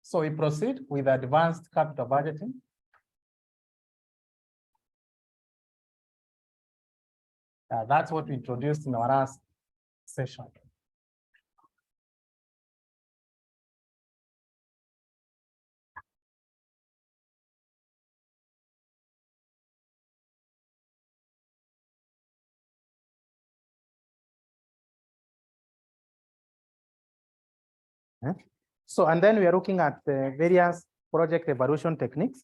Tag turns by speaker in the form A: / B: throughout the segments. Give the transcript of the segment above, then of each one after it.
A: So we proceed with advanced capital budgeting. That's what we introduced in our last session. So, and then we are looking at the various project evaluation techniques.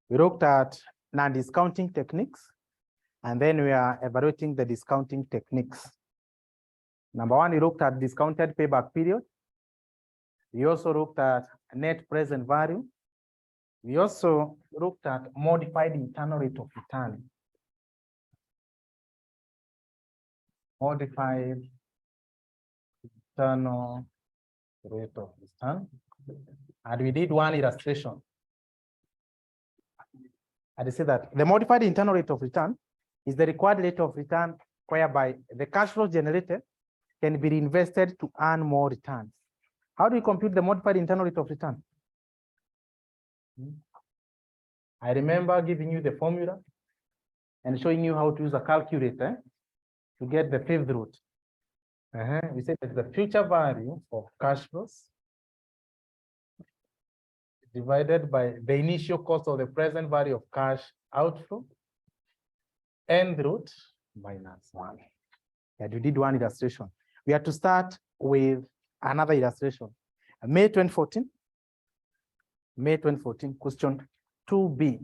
A: We looked at non-discounting techniques, and then we are evaluating the discounting techniques. Number one, we looked at discounted payback period. We also looked at net present value. We also looked at modified internal rate of return. Modified internal rate of return. And we did one illustration. And they say that the modified internal rate of return is the required rate of return whereby the cash flow generated can be reinvested to earn more returns. How do you compute the modified internal rate of return? I remember giving you the formula and showing you how to use a calculator to get the fifth root. We said that the future value of cash flows divided by the initial cost of the present value of cash outflow, end root minus 1. And we did one illustration. We have to start with another illustration. May 2014. May 2014, question 2B.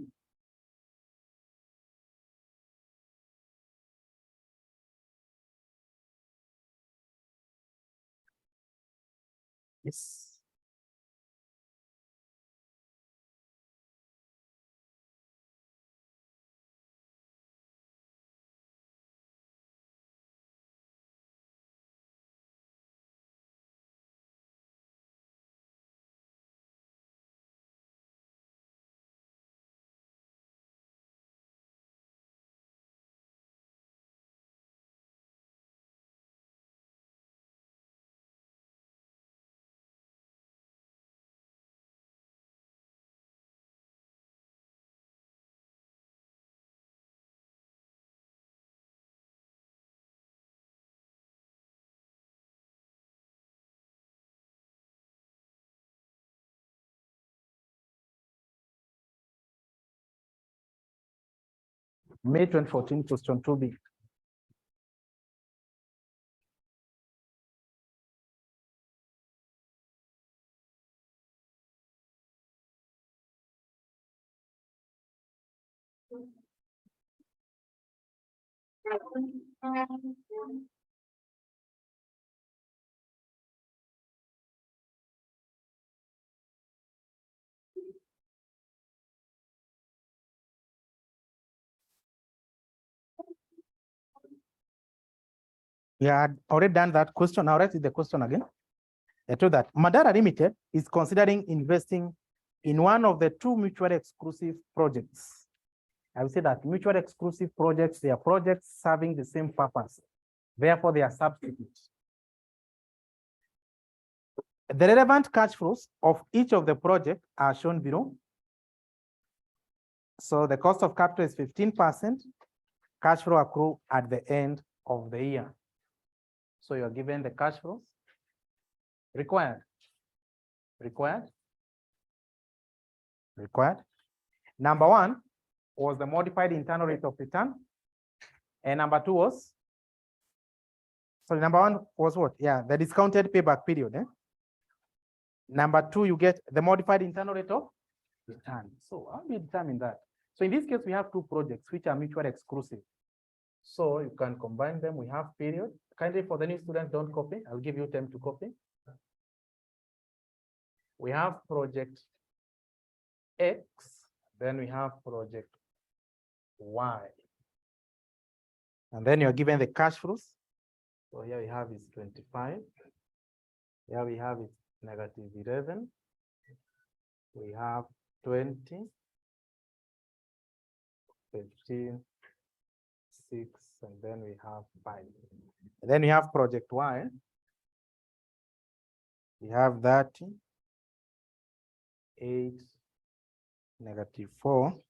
A: Yes. May 2014, question 2B. We had already done that question. Now let's see the question again. I told that Madara Limited is considering investing in one of the two mutually exclusive projects. I would say that mutually exclusive projects, they are projects serving the same purpose. Therefore, they are substitutes. The relevant cash flows of each of the projects are shown below. So the cost of capital is 15%. Cash flow accrue at the end of the year. So you're given the cash flows required. Number one was the modified internal rate of return. And number two was, so number one was what? Yeah, the discounted payback period. Number two, you get the modified internal rate of return. So how do you determine that? So in this case, we have two projects which are mutually exclusive. So you can combine them. We have period. Kindly for the new students, don't copy. I'll give you time to copy. We have project X, then we have project Y. And then you're given the cash flows. So here we have is 25. Here we have is negative 11. We have 20, 15, 6, and then we have 5. And then we have project Y. We have 30, 8, -4,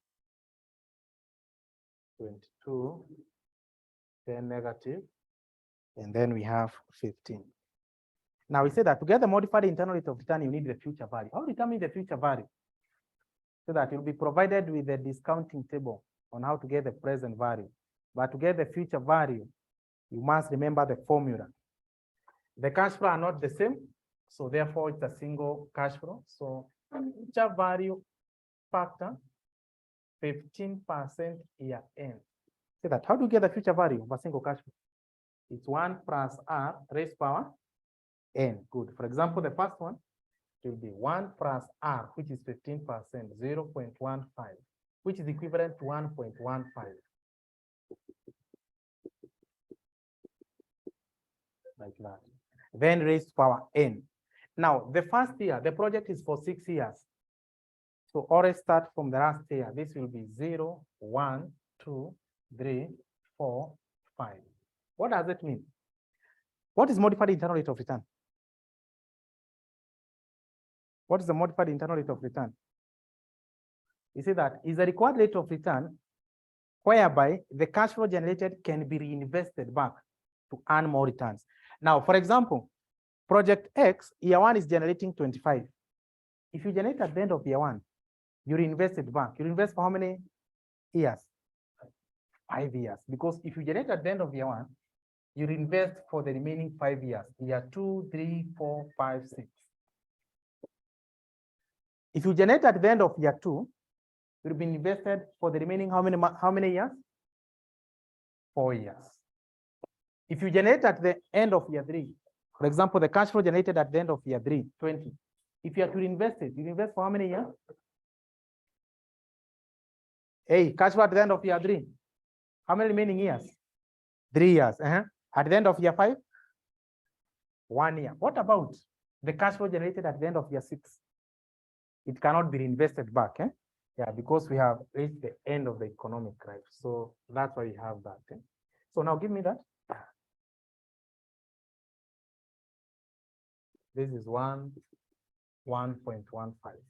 A: 22, 10 negative, and then we have 15. Now we say that to get the modified internal rate of return, you need the future value. How do you determine the future value? So that you'll be provided with a discounting table on how to get the present value. But to get the future value, you must remember the formula. The cash flow are not the same, so therefore it's a single cash flow. So future value factor, 15% year end. Say that, how do you get the future value of a single cash flow? It's 1 plus R raised power n. Good. For example, the first one will be 1 plus R, which is 15%, 0.15, which is equivalent to 1.15. Like that. Then raised to power n. Now, the first year, the project is for 6 years. So always start from the last year. This will be 0, 1, 2, 3, 4, 5. What does it mean? What is modified internal rate of return? What is the modified internal rate of return? You see that is a required rate of return whereby the cash flow generated can be reinvested back to earn more returns. Now, for example, project X, year 1 is generating 25. If you generate at the end of year 1, you reinvest it back. You invest for how many years? 5 years. Because if you generate at the end of year 1, you invest for the remaining 5 years. Year 2, 3, 4, 5, 6. If you generate at the end of year 2, you'll be invested for the remaining how many years? 4 years. If you generate at the end of year 3, for example, the cash flow generated at the end of year 3, 20. If you have to invest it, you invest for how many years? Hey, cash flow at the end of year 3. How many remaining years? 3 years. At the end of year 5? 1 year. What about the cash flow generated at the end of year 6? It cannot be reinvested back. Yeah, because we have reached the end of the economic life. So that's why we have that. So now give me that. This is 1.15.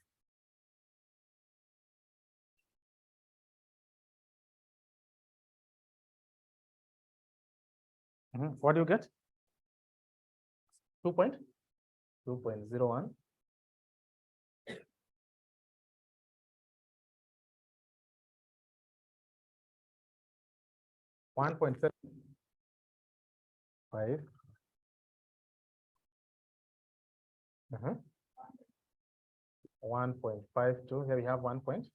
A: What do you get? 2.01. 1.75. 1.52. Here we have 1.32.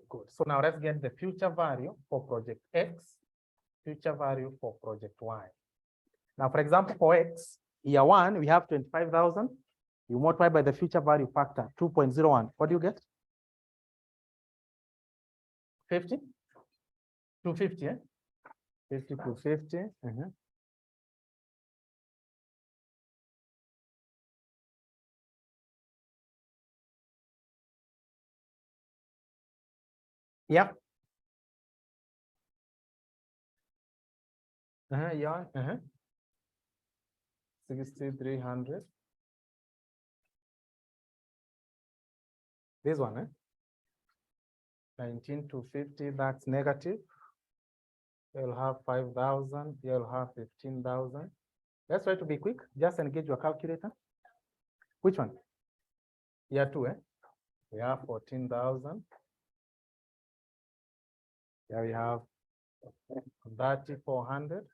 A: Good. So now let's get the future value for project X, future value for project Y. Now, for example, for X, year 1, we have 25,000. You multiply by the future value factor, 2.01. What do you get? 50? 250, 50 to 50. 6,300. This one, 19 to 50, that's negative. You'll have 5,000, you'll have 15,000. Let's try to be quick. Just engage your calculator. Which one? Year 2, we have 14,000. Here we have 3,400.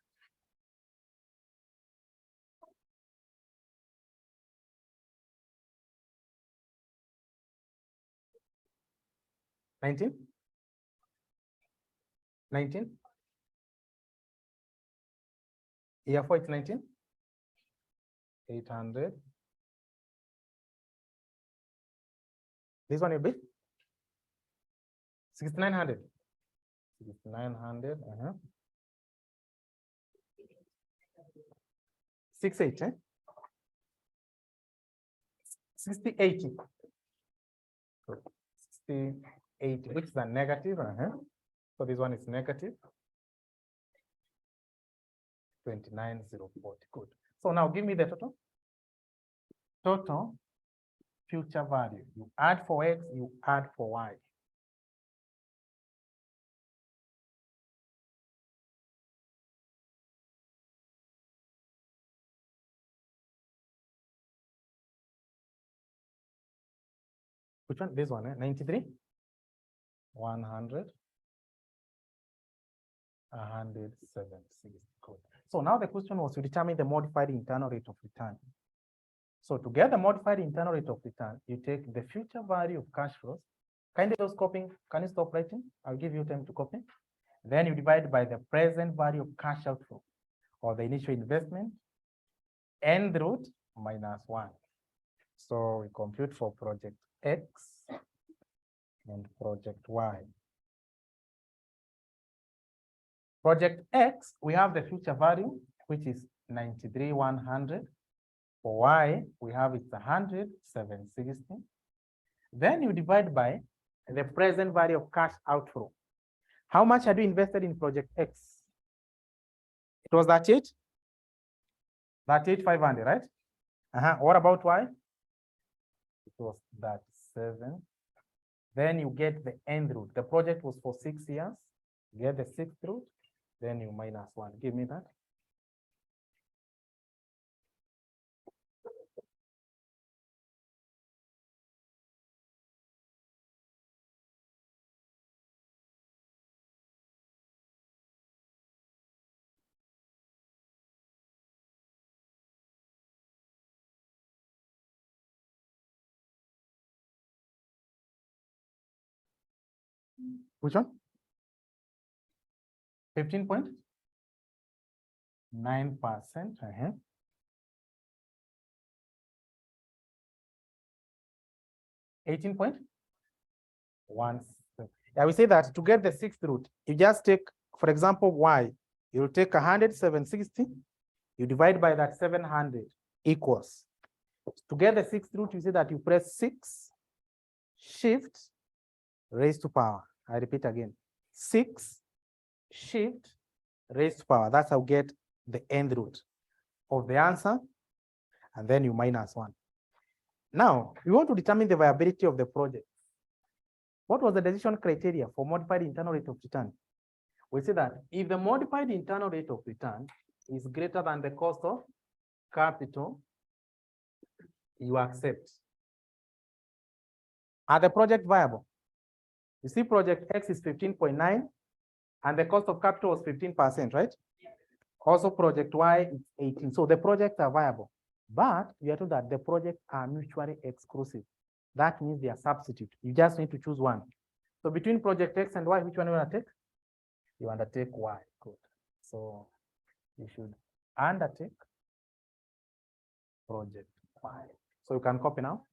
A: $19. Year 4, it's 19. 800. This one will be 6,900. 6,900. 680. 6080. 6080, which is a negative. So this one is negative 29,040. Good. So now give me the total. total future value. You add for X, you add for Y. Which one? This one, 93, 100, 170. Good. So now the question was to determine the modified internal rate of return. So to get the modified internal rate of return, you take the future value of cash flows. Kindly those copying, can you stop writing? I'll give you time to copy. Then you divide by the present value of cash outflow or the initial investment, end root minus 1. So we compute for project X and project Y. Project X, we have the future value, which is 93,100. For Y, we have it's 100,760. Then you divide by the present value of cash outflow. How much had you invested in project X? It was 38? 38,500, right? What about Y? It was that 7. Then you get the end root. The project was for 6 years. You get the 6th root, then you minus 1. Give me that. Which one? 15.9%. 18.1. Yeah, we say that to get the 6th root, you just take, for example, Y, you'll take 100,760, you divide by that 700 equals. To get the 6th root, you say that you press 6, shift, raised to power. I repeat again, 6, shift, raised to power. That's how you get the end root of the answer, and then you minus 1. Now, we want to determine the viability of the project. What was the decision criteria for modified internal rate of return? We say that if the modified internal rate of return is greater than the cost of capital, you accept. Are the project viable? You see, project X is 15.9, and the cost of capital was 15%, right? Also, project Y is 18. So the projects are viable, but you are told that the projects are mutually exclusive. That means they are substitute. You just need to choose one. So between project X and Y, which one you want to take? You undertake Y. Good. So you should undertake project Y. So you can copy now.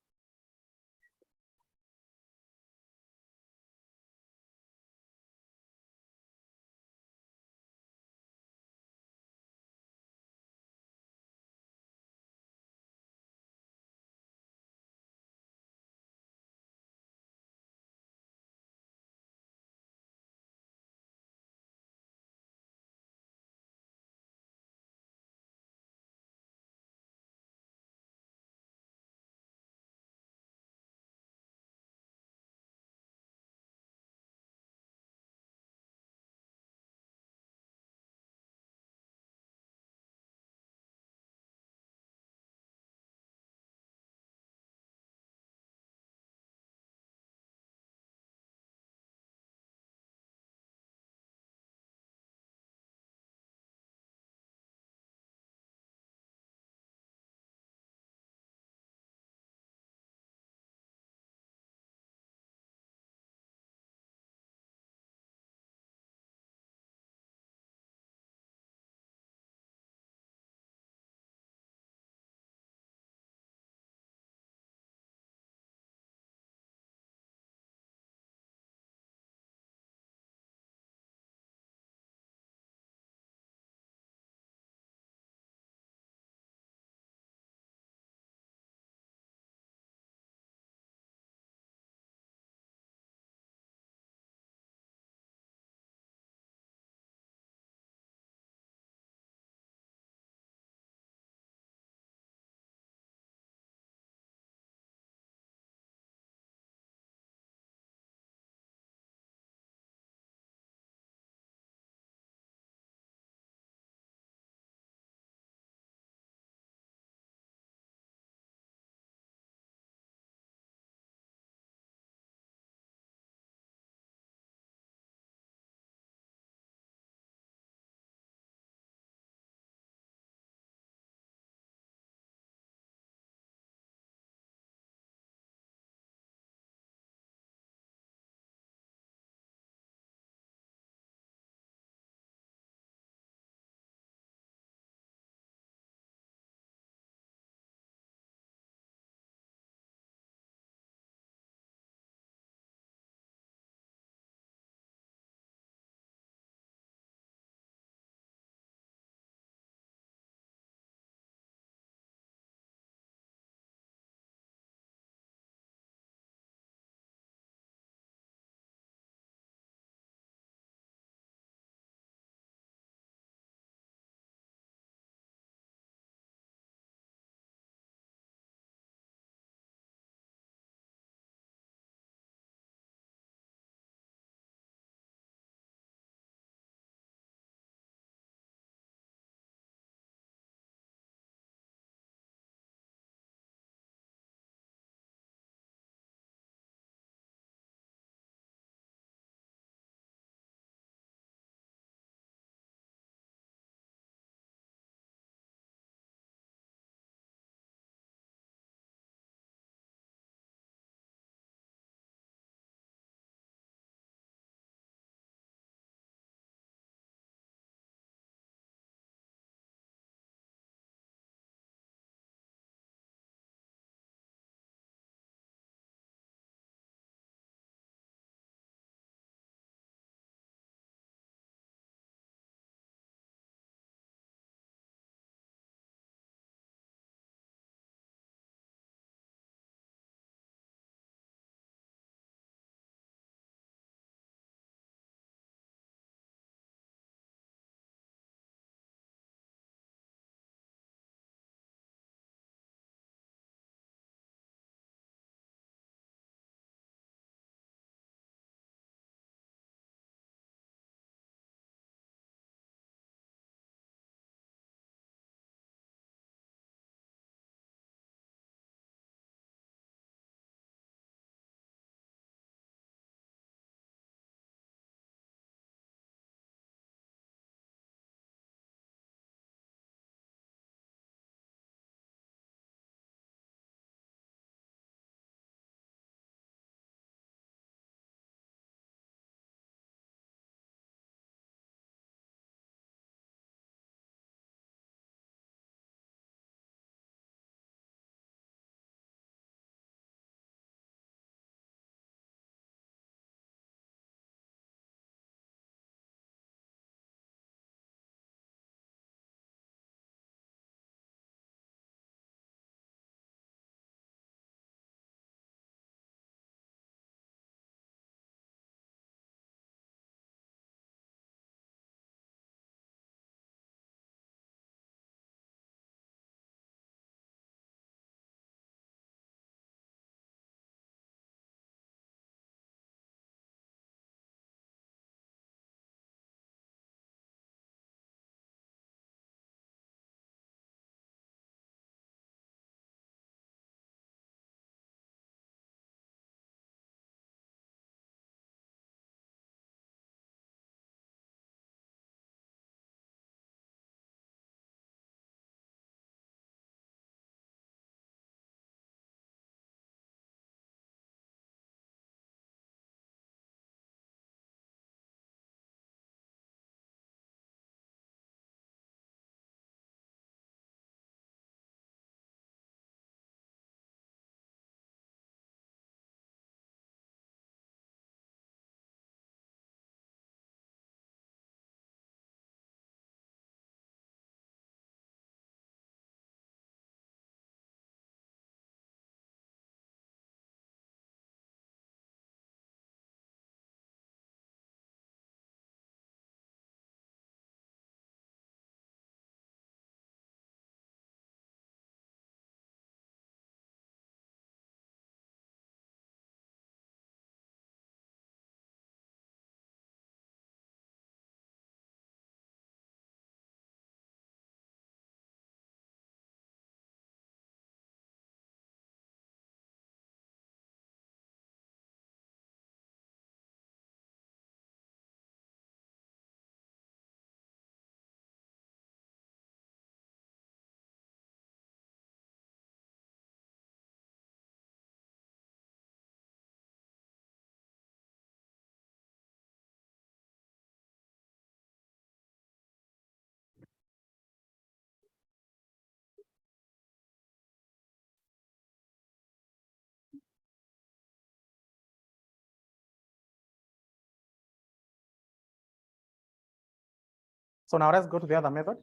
A: So now let's go to the other method.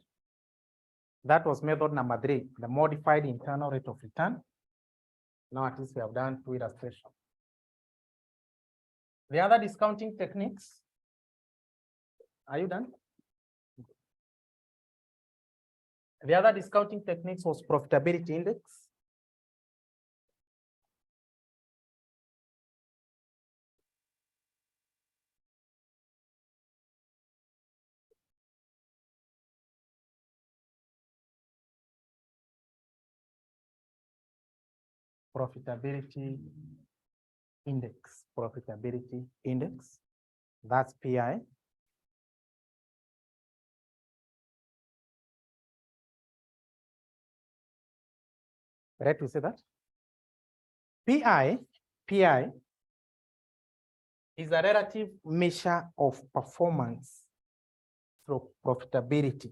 A: That was method number 3, the modified internal rate of return. Now at least we have done 2 illustrations. The other discounting techniques. Are you done? The other discounting techniques was profitability index. Profitability index, profitability index. That's PI. Right to say that? PI is a relative measure of performance through profitability.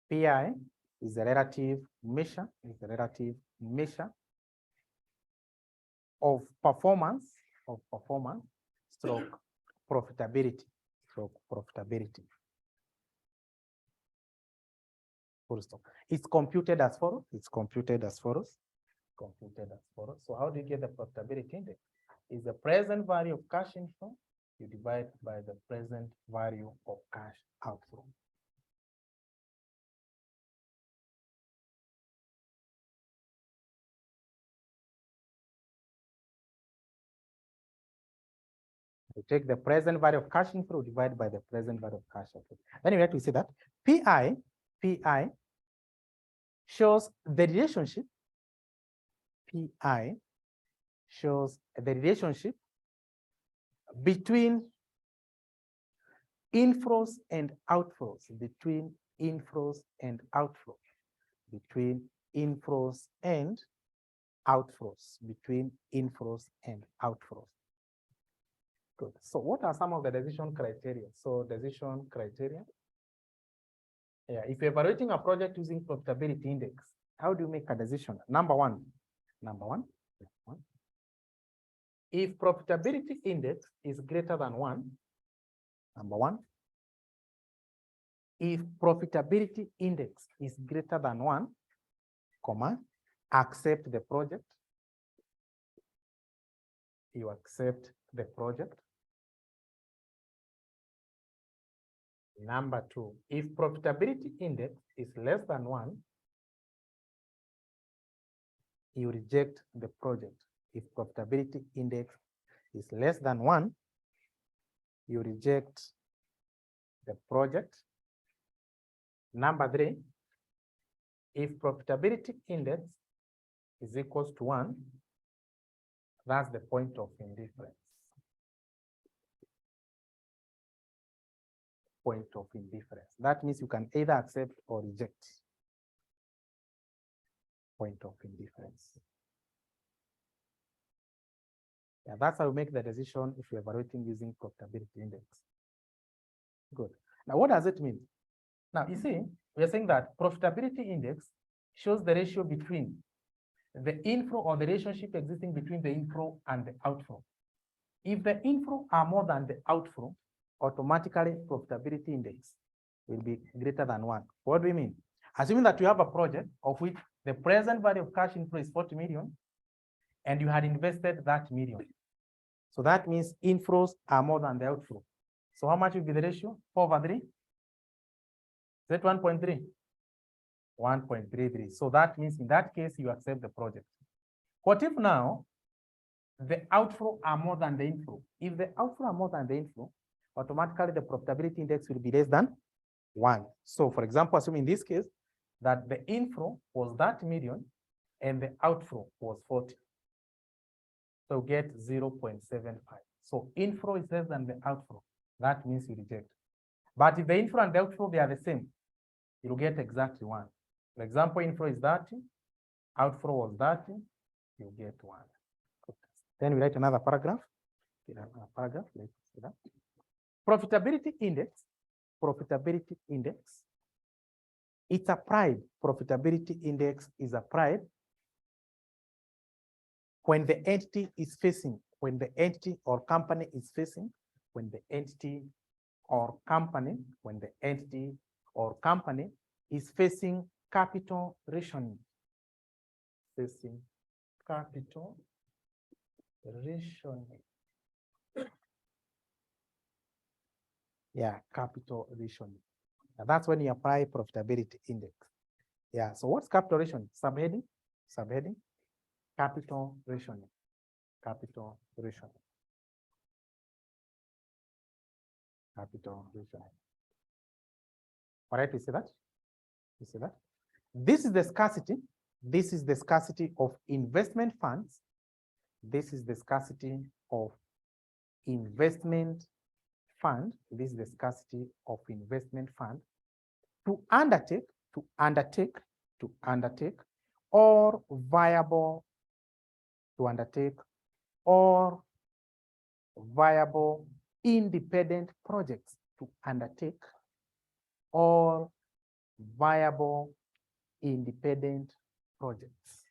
A: PI is a relative measure, of performance, stroke profitability, Full stop. It's computed as follows. So how do you get the profitability index? Is the present value of cash inflow, you divide by the present value of cash outflow. You take the present value of cash inflow divided by the present value of cash outflow. Then you have to see that PI shows the relationship. PI shows the relationship between inflows and outflows, between inflows and outflows. Good. So what are some of the decision criteria? Yeah, if you're evaluating a project using profitability index, how do you make a decision? Number one. If profitability index is greater than 1, number one. If profitability index is greater than 1, accept the project. You accept the project. Number 2, if profitability index is less than 1, you reject the project. If profitability index is less than 1, you reject the project. Number 3, if profitability index is equals to 1, that's the point of indifference. That means you can either accept or reject. Point of indifference. Yeah, that's how you make the decision if you're evaluating using profitability index. Good. Now, what does it mean? Now, you see, we're saying that profitability index shows the ratio between the inflow or the relationship existing between the inflow and the outflow. If the inflow are more than the outflow, automatically profitability index will be greater than 1. What do we mean? Assuming that you have a project of which the present value of cash inflow is 40 million, and you had invested that million. So that means inflows are more than the outflow. So how much will be the ratio? 4/3? Is that 1.3? 1.33. So that means in that case, you accept the project. What if now the outflow are more than the inflow? If the outflow are more than the inflow, automatically the profitability index will be less than 1. So for example, assuming in this case that the inflow was that million and the outflow was 40. So get 0.75. So inflow is less than the outflow. That means you reject. But if the inflow and the outflow, they are the same, you'll get exactly 1. For example, inflow is 30, outflow was 30, you get 1. Then we write another paragraph. Let's see that. Profitability index, it's applied. Profitability index is applied when the entity is facing, when the entity or company is facing, when the entity or company, when the entity or company is facing capital rationing. Facing capital rationing. Yeah, capital rationing. Now that's when you apply profitability index. Yeah, so what's capital rationing? Subheading, capital rationing, capital rationing. Capital rationing. All right, you see that? You see that? This is the scarcity. This is the scarcity of investment funds. This is the scarcity of investment fund. This is the scarcity of investment fund to undertake or viable independent projects, to undertake or viable independent projects,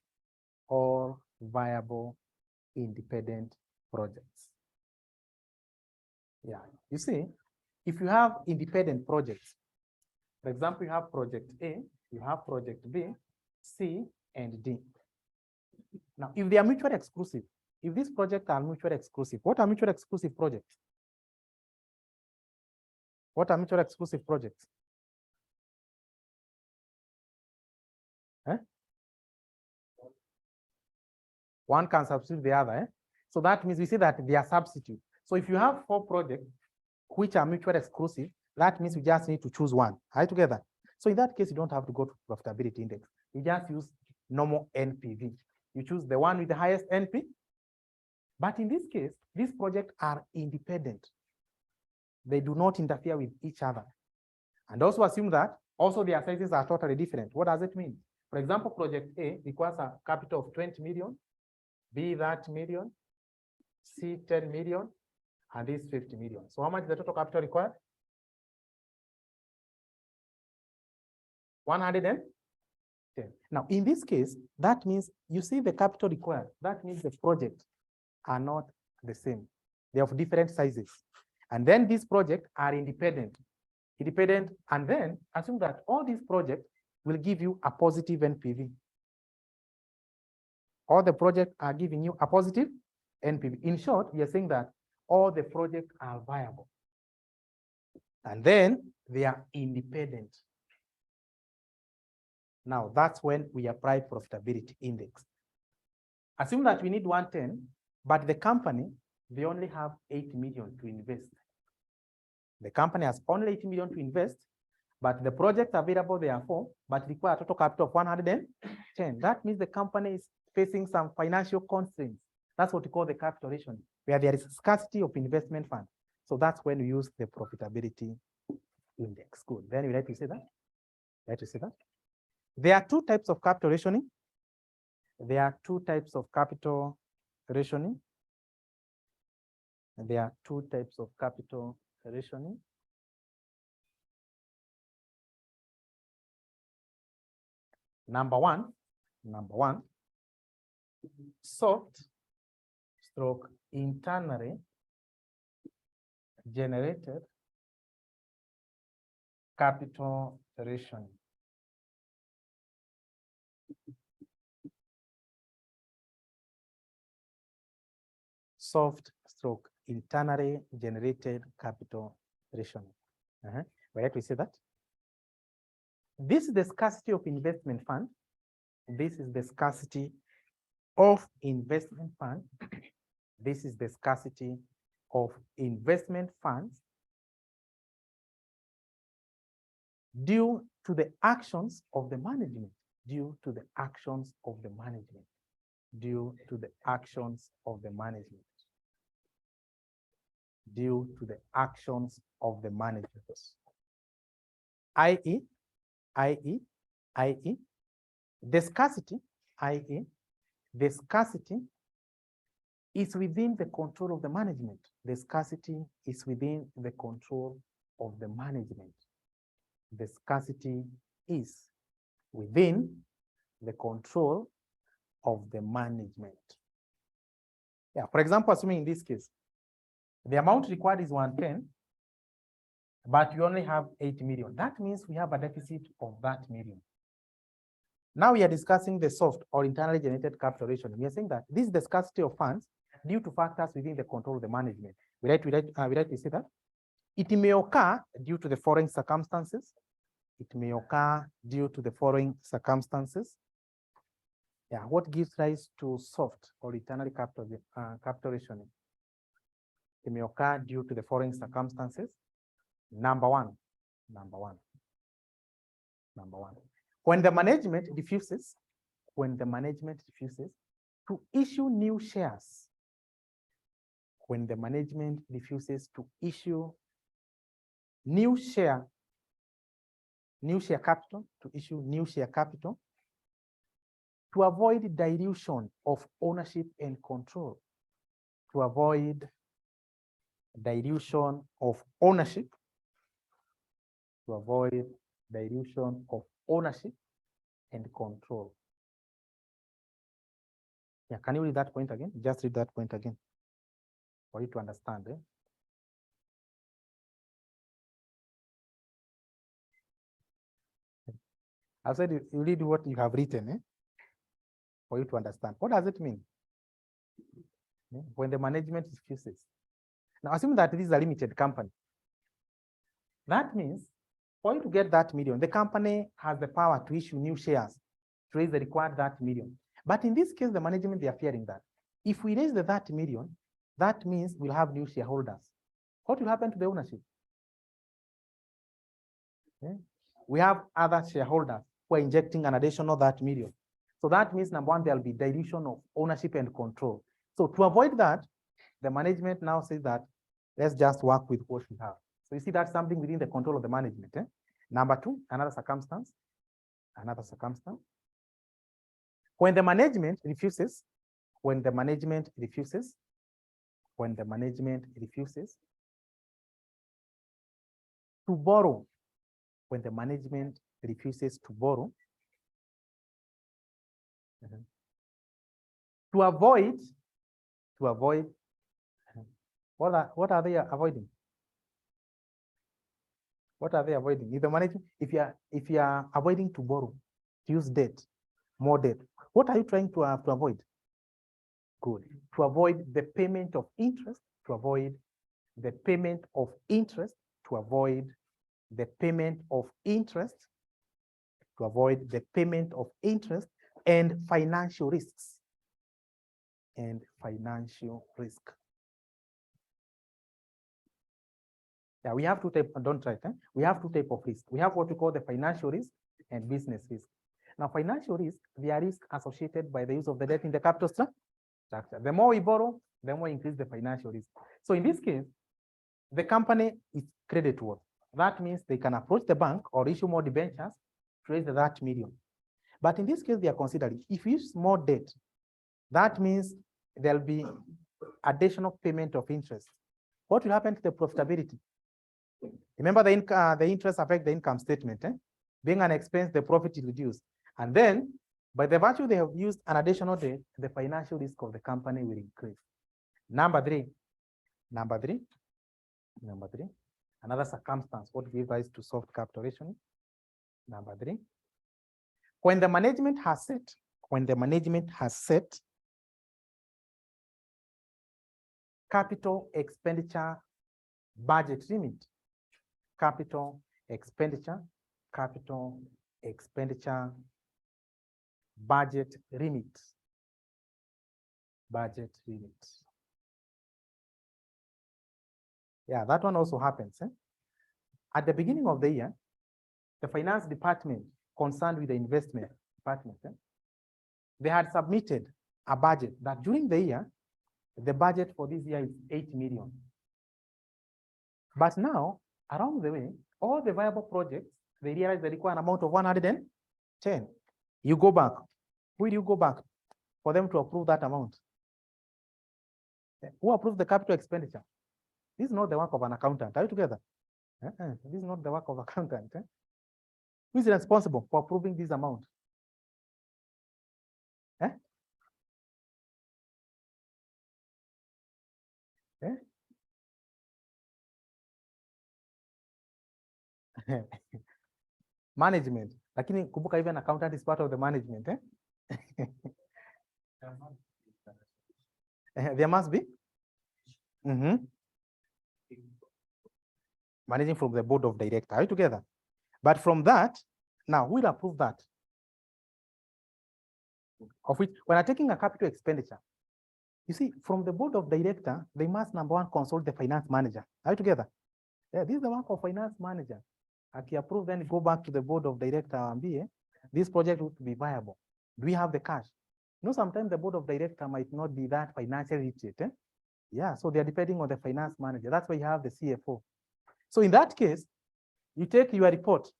A: or viable independent projects. Yeah, you see, if you have independent projects, for example, you have project A, you have project B, C, and D. Now, if they are mutually exclusive, if these projects are mutually exclusive, what are mutually exclusive projects? What are mutually exclusive projects? Eh? One can substitute the other. Eh? So that means we see that they are substitute. So if you have 4 projects which are mutually exclusive, that means you just need to choose one. Are you together? So in that case, you don't have to go to profitability index. You just use normal NPV. You choose the one with the highest NP. But in this case, these projects are independent. They do not interfere with each other. And also assume that also their sizes are totally different. What does it mean? For example, project A requires a capital of 20 million, B 30 million, C 10 million, and this 50 million. So how much is the total capital required? 110. Now, in this case, that means you see the capital required. That means the projects are not the same. They are of different sizes. And then these projects are independent. And then assume that all these projects will give you a positive NPV. All the projects are giving you a positive NPV. In short, we are saying that all the projects are viable. And then they are independent. Now, that's when we apply profitability index. Assume that we need 110, but the company, they only have 8 million to invest. The company has only 8 million to invest, but the projects available, there are 4, but require a total capital of 110. That means the company is facing some financial constraints. That's what we call the capital ratio, where there is scarcity of investment fund. So that's when we use the profitability index. Good. Then we like to say that. There are 2 types of capital rationing. There are 2 types of capital rationing. There are 2 types of capital rationing. Number one, soft stroke internally generated capital rationing. Soft stroke internally generated capital rationing. Where do we see that? This is the scarcity of investment fund. This is the scarcity of investment fund. This is the scarcity of investment funds due to the actions of the management. Due to the actions of the management. Due to the actions of the management. Due to the actions of the management. I.e., the scarcity, the scarcity is within the control of the management. The scarcity is within the control of the management. The scarcity is within the control of the management. Yeah, for example, assuming in this case, the amount required is 110, but you only have 8 million. That means we have a deficit of that million. Now we are discussing the soft or internally generated capital ratio. We are saying that this is the scarcity of funds due to factors within the control of the management. We like to say that it may occur due to the following circumstances. It may occur due to the following circumstances. Yeah, what gives rise to soft or internally capital rationing? It may occur due to the following circumstances. Number one. When the management refuses to issue new shares, when the management refuses to issue new share capital, to avoid dilution of ownership and control, to avoid dilution of ownership, and control. Yeah, can you read that point again? Just read that point again for you to understand. I said you read what you have written for you to understand. What does it mean? When the management refuses. Now, assume that this is a limited company. That means for you to get that million, the company has the power to issue new shares to raise the required that million. But in this case, the management, they are fearing that if we raise the that million, that means we'll have new shareholders. What will happen to the ownership? Okay. We have other shareholders who are injecting an additional that million. So that means, number one, there'll be dilution of ownership and control. So to avoid that, the management now says that let's just work with what we have. So you see that's something within the control of the management. Number two, another circumstance. When the management refuses to borrow, to avoid, what are they avoiding? What are they avoiding? If the management, if you are avoiding to borrow, to use debt, more debt, what are you trying to avoid? Good. To avoid the payment of interest, to avoid the payment of interest, to avoid the payment of interest, to avoid the payment of interest and financial risks. And financial risk. Yeah, we have two types, don't try it. We have two types of risk. We have what we call the financial risk and business risk. Now, financial risk, they are risks associated by the use of the debt in the capital structure. The more we borrow, the more increase the financial risk. So in this case, the company is creditworthy. That means they can approach the bank or issue more debentures to raise that million. But in this case, they are considering if you use more debt, that means there'll be additional payment of interest. What will happen to the profitability? Remember, the interest affect the income statement. Being an expense, the profit is reduced. And then, by the virtue they have used an additional debt, the financial risk of the company will increase. Number three, another circumstance, what gives rise to soft capital ratio. Number three, when the management has set capital expenditure budget limit. Capital expenditure budget limit. Yeah, that one also happens. At the beginning of the year, the finance department concerned with the investment department, they had submitted a budget that during the year, the budget for this year is 8 million. But now, along the way, all the viable projects, they realize they require an amount of 110. You go back. Who will you go back for them to approve that amount? Who approves the capital expenditure? This is not the work of an accountant. Are you together? This is not the work of an accountant. Who is responsible for approving this amount? Management. Lakini kumbuka even accountant is part of the management, eh? There must be. Managing from the board of directors. Are you together? But from that, now who will approve that? Of which, when I'm taking a capital expenditure, you see, from the board of directors, they must, number one, consult the finance manager. Are you together? Yeah, this is the work of finance manager. Aki approve, then go back to the board of directors and be, this project would be viable. Do we have the cash? You know, sometimes the board of directors might not be that financially literate. Eh? Yeah, so they're depending on the finance manager. That's why you have the CFO. So in that case, you take your report,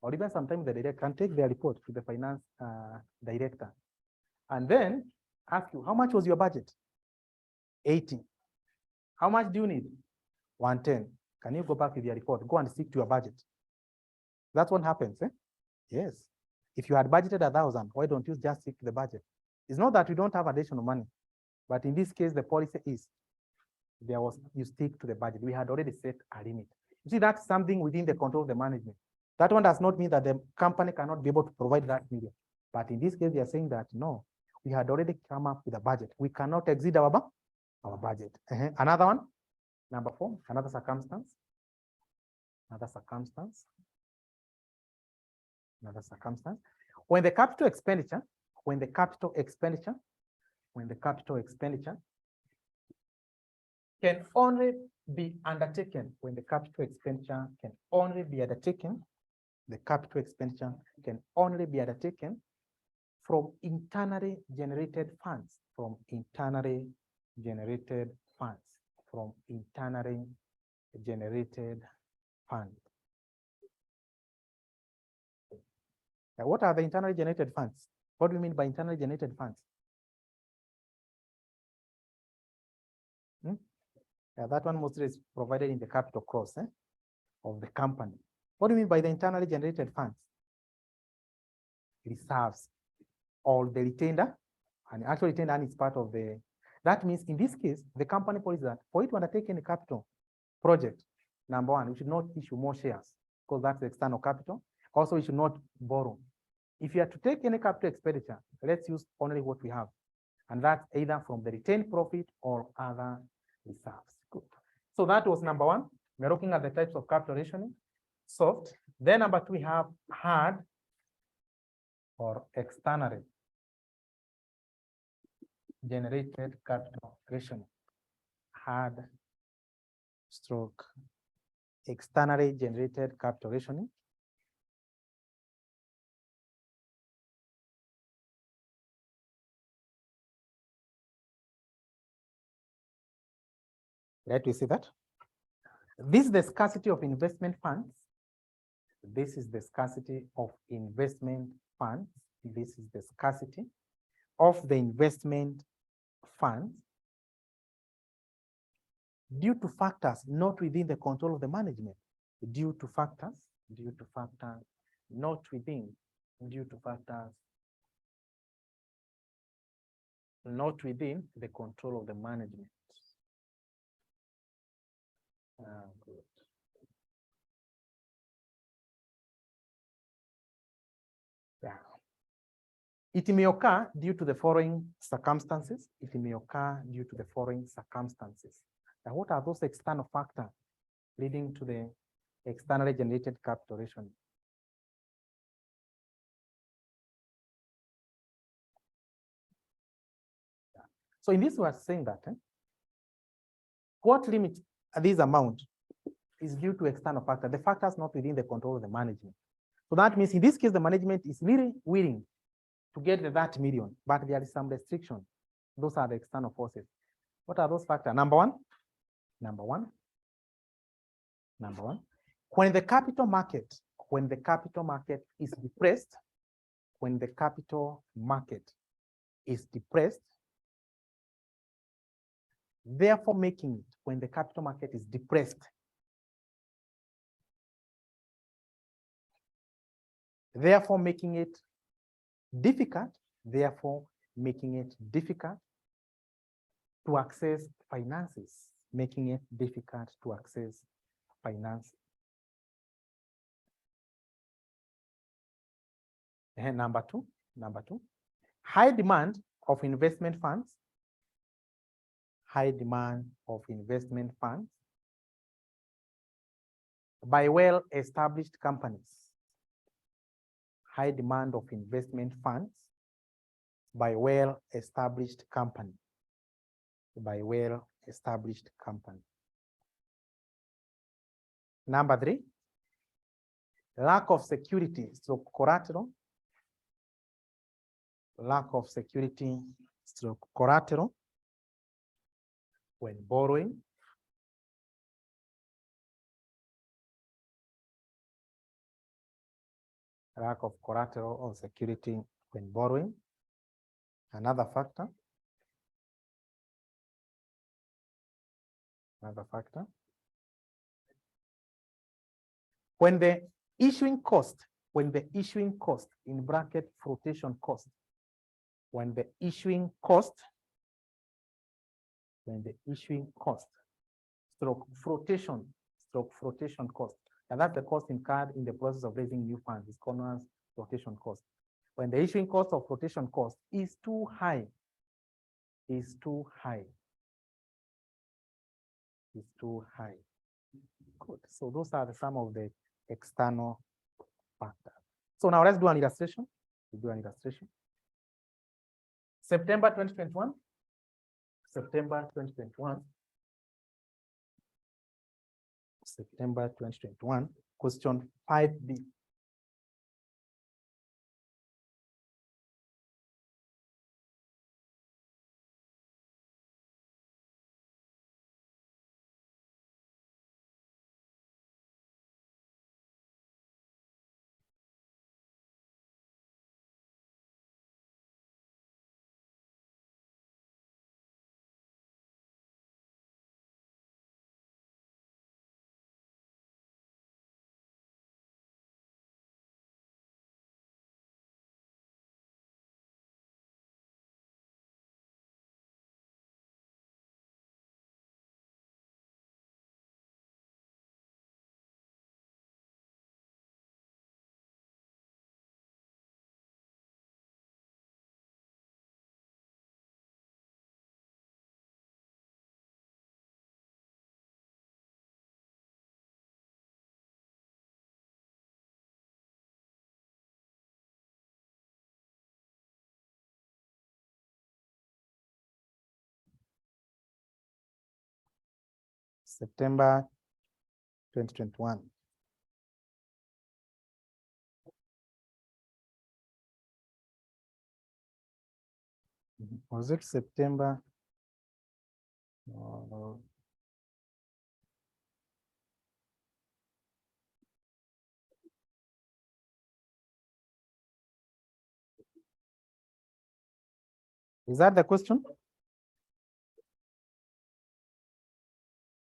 A: or even sometimes the director can take their report to the finance director, and then ask you, how much was your budget? 80. How much do you need? 110. Can you go back with your report? Go and stick to your budget. That's what happens, eh? Yes. If you had budgeted 1,000, why don't you just stick to the budget? It's not that we don't have additional money, but in this case, the policy is you stick to the budget. We had already set a limit. You see, that's something within the control of the management. That one does not mean that the company cannot be able to provide that million. But in this case, they are saying that no, we had already come up with a budget. We cannot exceed our budget. Another one, number 4, another circumstance. Another circumstance. When the capital expenditure can only be undertaken, when the capital expenditure can only be undertaken, the capital expenditure can only be undertaken from internally generated funds, from internally generated funds. Now, what are the internally generated funds? What do you mean by internally generated funds? Yeah, that one mostly is provided in the capital cost of the company. What do you mean by the internally generated funds? Reserves, all the retainer, and actually retainer is part of the, that means in this case, the company policy that for it to undertake any capital project, number one, we should not issue more shares because that's the external capital. Also, we should not borrow. If you are to take any capital expenditure, let's use only what we have. And that's either from the retained profit or other reserves. Good. So that was number 1. We're looking at the types of capital rationing. Soft. Then number 2, we have hard or externally generated capital rationing. Hard stroke externally generated capital rationing. Right, we see that. This is the scarcity of investment funds. This is the scarcity of investment funds. This is the scarcity of the investment funds due to factors not within the control of the management. Due to factors not within, not within the control of the management. Good. Yeah. It may occur due to the following circumstances. Now, what are those external factors leading to the externally generated capital rationing? Yeah. So in this, we are saying that what limits this amount is due to external factors. The factors not within the control of the management. So that means in this case, the management is really willing to get that million, but there is some restriction. Those are the external forces. What are those factors? Number one, when the capital market is depressed, therefore making it, when the capital market is depressed, therefore making it difficult to access finances, And number two, high demand of investment funds. High demand of investment funds by well-established companies. High demand of investment funds by well-established company. By well-established company. Number three, lack of security stroke collateral. Lack of security stroke collateral when borrowing. Lack of collateral or security when borrowing. Another factor. Another factor. When the issuing cost in bracket flotation cost, when the issuing cost stroke flotation cost, and that's the cost incurred in the process of raising new funds. It's called as flotation cost. When the issuing cost of flotation cost is too high, Good. So those are some of the external factors. So now let's do an illustration. September 2021. September 2021, question 5B. September 2021. Was it September? No. Is that the question?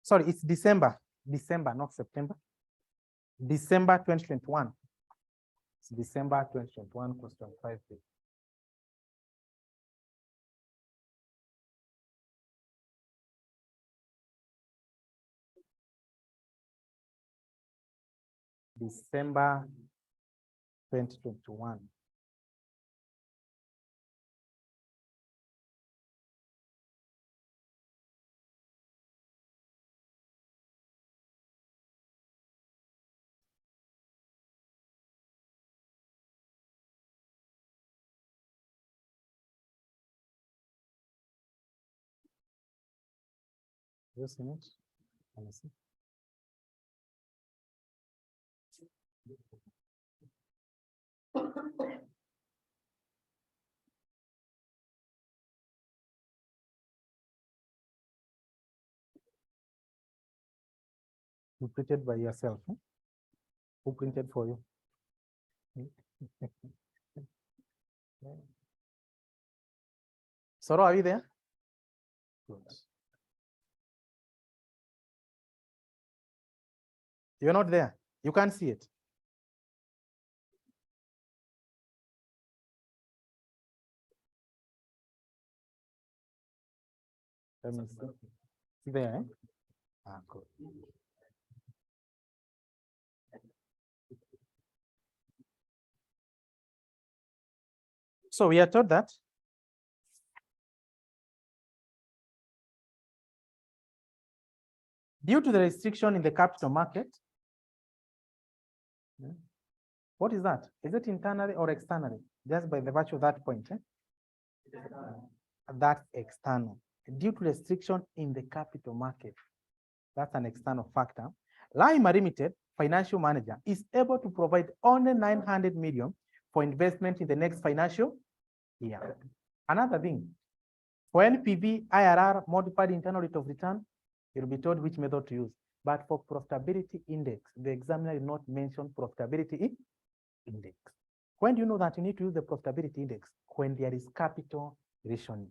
A: Sorry, it's December, not September. December 2021. It's December 2021, question 5B. December 2021. Just a minute. Let me see. You printed by yourself. Huh? Who printed for you? Soro, are you there? Good. You're not there. You can't see it. Let me see. There. Eh? Ah, good. So we are told that due to the restriction in the capital market, what is that? Is it internally or externally? Just by the virtue of that point. That's external. Due to restriction in the capital market, that's an external factor. Lima Limited financial manager is able to provide only 900 million for investment in the next financial year. Another thing, for NPV, IRR, modified internal rate of return, you'll be told which method to use. But for profitability index, the examiner did not mention profitability index. When do you know that you need to use the profitability index? When there is capital rationing.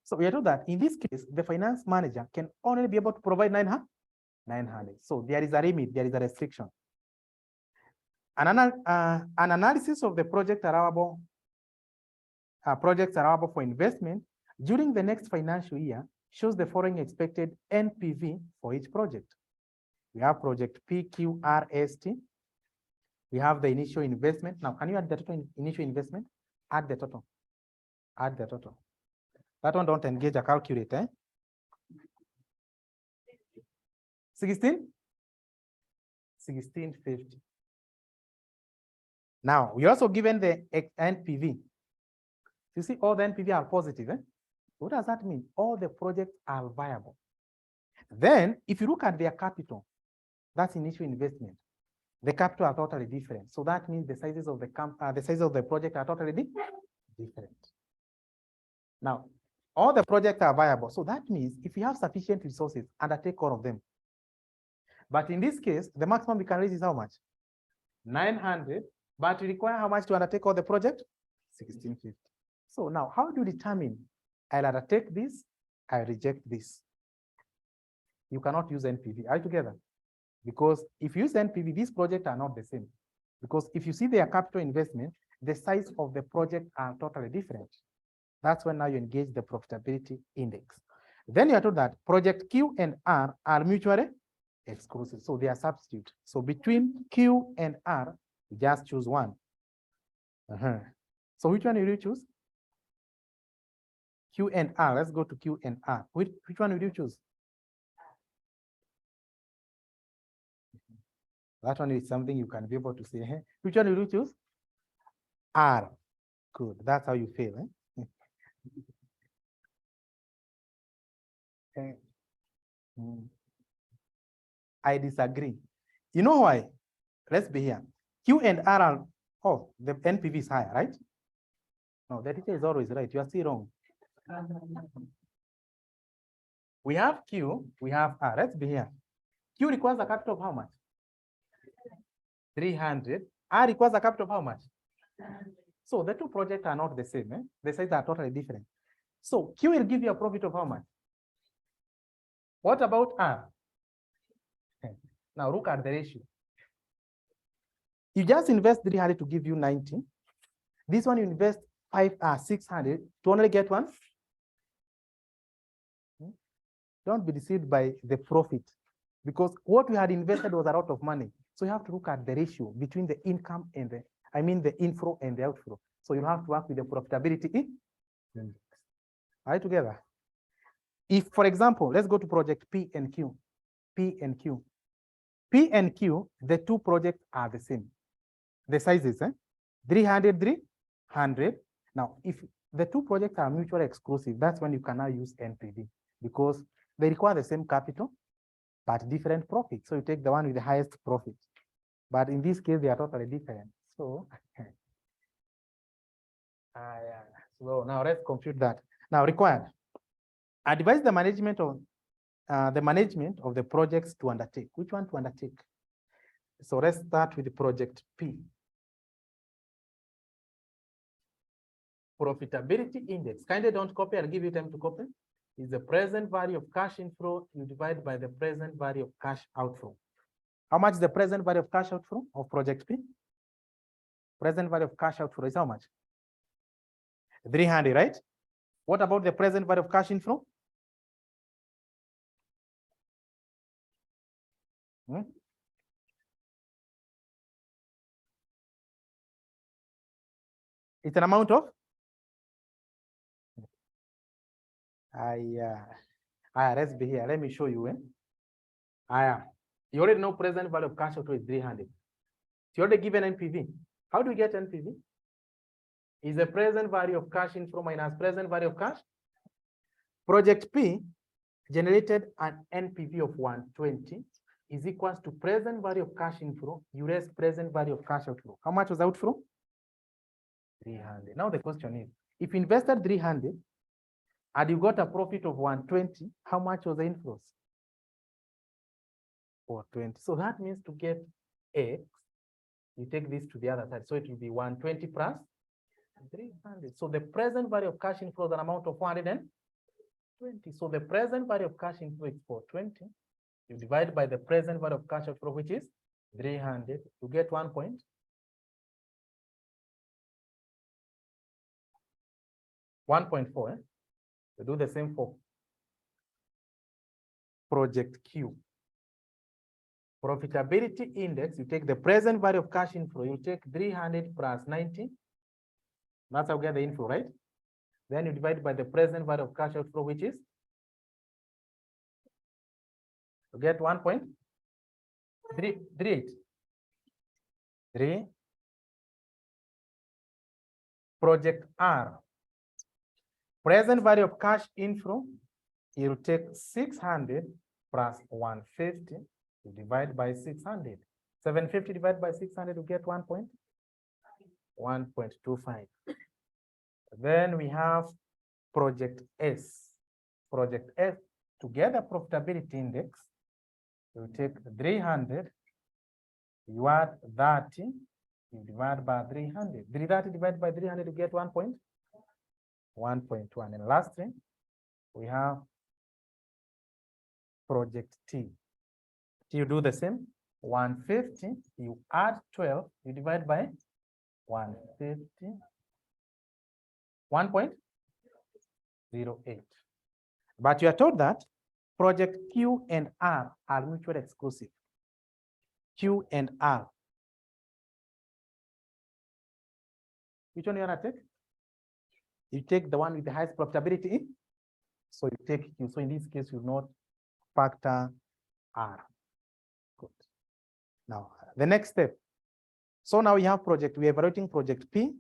A: So we are told that in this case, the finance manager can only be able to provide 900. So there is a limit, there is a restriction. An analysis of the projects allowable for investment during the next financial year shows the following expected NPV for each project. We have project PQRST. We have the initial investment. Now, can you add the total initial investment? Add the total. Add the total. That one don't engage a calculator. 1650. Now, we also given the NPV. You see, all the NPV are positive. What does that mean? All the projects are viable. Then, if you look at their capital, that's initial investment. The capital are totally different. So that means the sizes of the project are totally different. Now, all the projects are viable. So that means if you have sufficient resources, undertake all of them. But in this case, the maximum we can raise is how much? 900. But we require how much to undertake all the project? 1650. So now, how do you determine I'll undertake this, I reject this? You cannot use NPV. Are you together? Because if you use NPV, these projects are not the same. Because if you see their capital investment, the size of the project are totally different. That's when now you engage the profitability index. Then you are told that project Q and R are mutually exclusive. So they are substitute. So between Q and R, you just choose one. So which one will you choose? Q and R. Let's go to Q and R. Which one will you choose? That one is something you can be able to say. Which one will you choose? R. Good. That's how you feel. I disagree. You know why? Let's be here. Q and R are, oh, the NPV is higher, right? No, the teacher is always right. You are still wrong. We have Q, we have R. Let's be here. Q requires a capital of how much? 300. R requires a capital of how much? So the two projects are not the same. The sizes are totally different. So Q will give you a profit of how much? What about R? Now look at the ratio. You just invest 300 to give you 90. This one you invest 600 to only get one. Don't be deceived by the profit, because what we had invested was a lot of money. So you have to look at the ratio between the income and the inflow and the outflow. So you have to work with the profitability index. Are you together? If, for example, let's go to project P and Q. P and Q. P and Q, the two projects are the same. The sizes, 300, 300. Now, if the two projects are mutually exclusive, that's when you can now use NPV, because they require the same capital, but different profit. So you take the one with the highest profit. But in this case, they are totally different. So, so now let's compute that. Now, required. Advise the management of the projects to undertake. Which one to undertake? So let's start with the project P. Profitability index. Kindly don't copy. I'll give you time to copy. Is the present value of cash inflow you divide by the present value of cash outflow. How much is the present value of cash outflow of project P? Present value of cash outflow is how much? 300, right? What about the present value of cash inflow? It's an amount of? Let's be here. Let me show you. You already know present value of cash outflow is 300. You already given NPV. How do we get NPV? Is the present value of cash inflow minus present value of cash. Project P generated an NPV of 120 is equals to present value of cash inflow, you raise present value of cash outflow. How much was outflow? 300. Now the question is, if you invested 300 and you got a profit of 120, how much was the inflows? 420. So that means to get X, you take this to the other side. So it will be 120 plus 300. So the present value of cash inflow is an amount of 120. So the present value of cash inflow is 420. You divide by the present value of cash outflow, which is 300, to get 1 point. $1.4. We do the same for Project Q. Profitability index, you take the present value of cash inflow, you take 300 plus 90. That's how we get the inflow, right? Then you divide by the present value of cash outflow, which is, you get 1.38. Project R. Present value of cash inflow, you take 600 plus 150, you divide by 600. 750 divided by 600, you get 1.25. Then we have Project S. Project S, to get the profitability index, you take 300, you add 30, you divide by 300. 330 divided by 300, you get 1.1. And lastly, we have Project T. You do the same. 150, you add 12, you divide by 150. 1.08. But you are told that Project Q and R are mutually exclusive. Q and R. Which one you want to take? You take the one with the highest profitability. So you take Q. So in this case, you not factor R. Good. Now, the next step. So now we have project, we are evaluating Project P,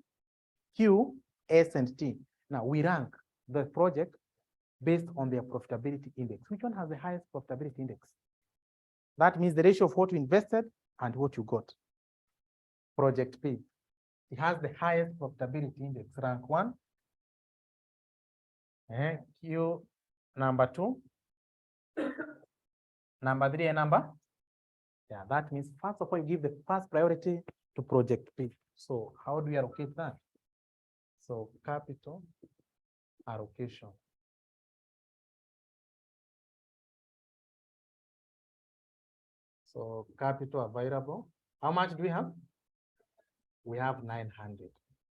A: Q, S, and T. Now we rank the project based on their profitability index. Which one has the highest profitability index? That means the ratio of what you invested and what you got. Project P, it has the highest profitability index, rank 1. Q, number 2. Number 3 and number? Yeah, that means first of all, you give the first priority to Project P. So how do we allocate that? So capital allocation. So capital available. How much do we have? We have 900.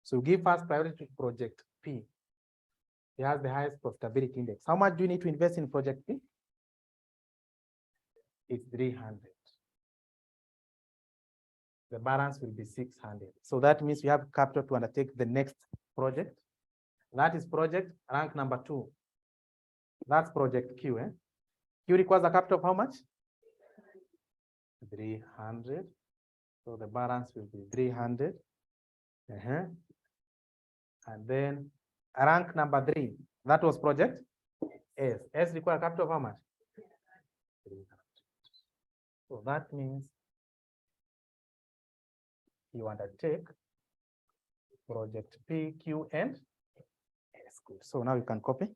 A: So give first priority to Project P. It has the highest profitability index. How much do you need to invest in Project P? It's 300. The balance will be 600. So that means we have capital to undertake the next project. That is project rank number 2. That's Project Q. Q requires a capital of how much? 300. So the balance will be 300. And then rank number 3. That was Project S. S requires a capital of how much? 300. So that means you undertake Project P, Q, and S. Good. So now you can copy.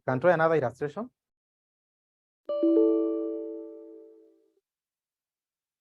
A: You can try another illustration.